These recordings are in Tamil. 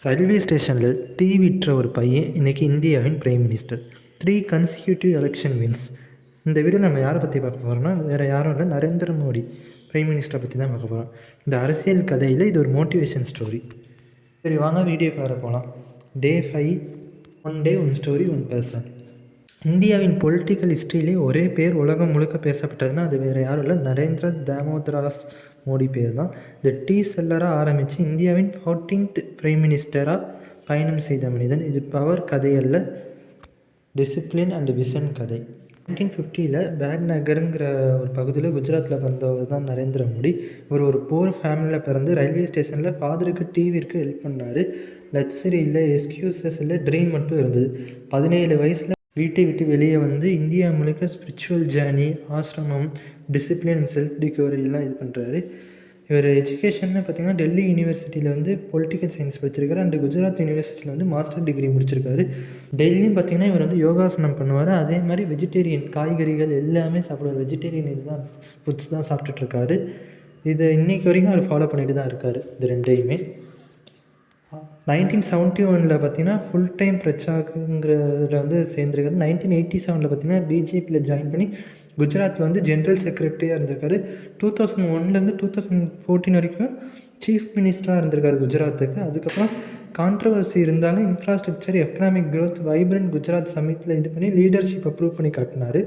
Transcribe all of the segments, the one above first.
ரயில்வே ஸ்டேஷனில் டீ விற்ற ஒரு பையன் இன்றைக்கி இந்தியாவின் prime minister. 3 consecutive election wins. இந்த வீடியோ நம்ம யாரை பற்றி பார்க்க போகிறோம்னா, வேறு யாரும் இல்லை, நரேந்திர மோடி பிரைம் மினிஸ்டரை பற்றி தான் பார்க்க போகிறோம். இந்த அரசியல் கதையில் இது ஒரு மோட்டிவேஷன் ஸ்டோரி. சரி, வாங்க வீடியோக்குள்ளார போகலாம். Day 5, 1 day 1 story 1 person. இந்தியாவின் பொலிட்டிக்கல் ஹிஸ்ட்ரியிலே ஒரே பேர் உலகம் முழுக்க பேசப்பட்டதுன்னா அது வேறு யாரும் இல்லை, நரேந்திர தாமோதராஸ் மோடி பேர் தான். இந்த டீ செல்லராக ஆரம்பித்து இந்தியாவின் 14th பிரைம் மினிஸ்டராக பயணம் செய்த மனிதன். இது பவர் கதை அல்ல, டிசிப்ளின் அண்ட் விஷன் கதை. 1950 பேட்நகருங்கிற ஒரு பகுதியில் குஜராத்தில் பிறந்தவர் தான் நரேந்திர மோடி. இவர் ஒரு போர் ஃபேமிலியில் பிறந்து ரயில்வே ஸ்டேஷனில் ஃபாதருக்கு டிவிற்கு ஹெல்ப் பண்ணார். லக்ஸரி இல்லை, எக்ஸ்கியூசஸ் இல்லை, ட்ரீம் மட்டும் இருந்தது. 17 வயசில் வீட்டை விட்டு வெளியே வந்து இந்தியா முழுக்க ஸ்பிரிச்சுவல் ஜேர்னி, ஆசிரமம், டிசிப்ளின் அண்ட் செல்ஃப் டிகவரிலாம் இது பண்ணுறாரு. இவர் எஜுகேஷன்னு பார்த்திங்கன்னா டெல்லி யூனிவர்சிட்டியில் வந்து பொலிட்டிக்கல் சயின்ஸ் படிச்சிருக்காரு அண்ட் குஜராத் யூனிவர்சிட்டியில் வந்து மாஸ்டர் டிகிரி முடிச்சிருக்காரு. டெல்லியும் பார்த்திங்கன்னா இவர் வந்து யோகாசனம் பண்ணுவார். அதே மாதிரி வெஜிடேரியன் காய்கறிகள் எல்லாமே சாப்பிடுவார். வெஜிடேரியன் இதுதான் ஃபுட்ஸ் தான் சாப்பிட்டுட்ருக்காரு. இதை இன்றைக்கி வரைக்கும் அவர் ஃபாலோ பண்ணிட்டு தான் இருக்கார். இது ரெண்டையுமே 1971 பார்த்திங்கன்னா ஃபுல் டைம் பிரச்சாரங்கிறதுல வந்து சேர்ந்துருக்காரு. 1987 பார்த்திங்கன்னா பிஜேபியில் ஜாயின் பண்ணி குஜராத்தில் வந்து ஜென்ரல் செக்ரட்டரியாக இருந்திருக்காரு. 2001 2014 வரைக்கும் சீஃப் மினிஸ்டராக இருந்திருக்காரு குஜராத்துக்கு. அதுக்கப்புறம் கான்ட்ரவர்சி இருந்தாலும் infrastructure, economic growth, vibrant Gujarat சமிட்டில் இது பண்ணி லீடர்ஷிப் அப்ரூவ் பண்ணி காட்டினார்.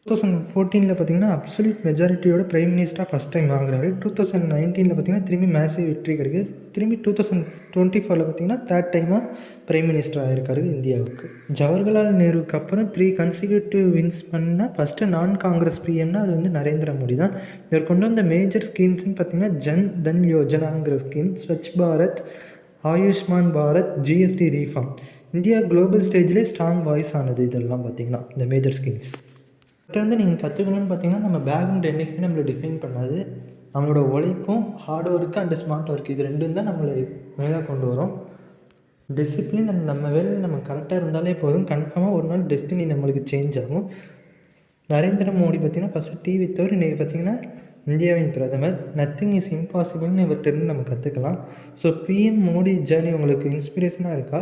2014 பார்த்திங்கன்னா அப்சல்யூட் மெஜாரிட்டியோட பிரைம் மினிஸ்டராக ஃபஸ்ட் டைம் ஆகுறாரு. 2019 பார்த்திங்கன்னா திரும்பி மேசிவ் வெற்றி கிடைக்குது. திரும்பி 2024 பார்த்திங்கன்னா தேர்ட் டைமாக பிரைம் மினிஸ்டர் ஆகிருக்காரு இந்தியாவுக்கு. ஜவஹர்லால் நேருவுக்கு அப்புறம் 3 கன்சிக்யூட்டிவ் வின்ஸ் பண்ணால் ஃபஸ்ட்டு நான் காங்கிரஸ் பிஎம்னா அது வந்து நரேந்திர மோடி தான். இவர் கொண்டு வந்த மேஜர் ஸ்கீம்ஸ்ன்னு பார்த்திங்கன்னா ஜன் தன் யோஜனாங்கிற scheme, Swachh Bharat, Ayushman Bharat, GST reform. India global ஸ்டேஜ்லேயே ஸ்ட்ராங் வாய்ஸ் ஆனது. இதெல்லாம் பார்த்திங்கன்னா இந்த மேஜர் ஸ்கீம்ஸ் வந்து நீங்கள் கற்றுக்கணும்னு பார்த்தீங்கன்னா நம்ம பேக்ரவுண்ட் என்றைக்குமே நம்மளை டிஃபைன் பண்ணாது. நம்மளோட உழைப்பும், hard work and smart work, இது ரெண்டும் தான் நம்மளை மேலே கொண்டு வரும். டிசிப்ளின் அண்ட் நம்ம வேலையில் நம்ம கரெக்டாக இருந்தாலே போதும், கன்ஃபார்மாக ஒரு நாள் டெஸ்டினி நம்மளுக்கு சேஞ்ச் ஆகும். நரேந்திர மோடி பார்த்திங்கன்னா ஃபஸ்ட்டு டிவி தவிர இன்றைக்கி பார்த்திங்கன்னா இந்தியாவின் பிரதமர். நத்திங் இஸ் இம்பாசிபிள்னு இவர்கிட்ட நம்ம கற்றுக்கலாம். ஸோ பிஎம் மோடி ஜேர்னி உங்களுக்கு இன்ஸ்பிரேஷனாக இருக்கா?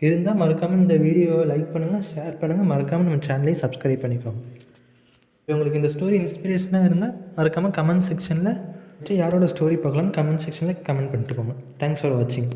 இருந்தால் மறக்காமல் இந்த வீடியோவை லைக் பண்ணுங்கள், ஷேர் பண்ணுங்கள், மறக்காமல் நம்ம சேனலையும் சப்ஸ்கிரைப் பண்ணிக்கோங்க. உங்களுக்கு இந்த ஸ்டோரி இன்ஸ்பிரேஷனாக இருந்தால் மறக்காமல் கமெண்ட் செக்ஷனில் யாரோட ஸ்டோரி பார்க்கலாம்னு கமெண்ட் செக்ஷனில் கமெண்ட் பண்ணிட்டு போங்க. தேங்க்ஸ் ஃபார் வாட்சிங்.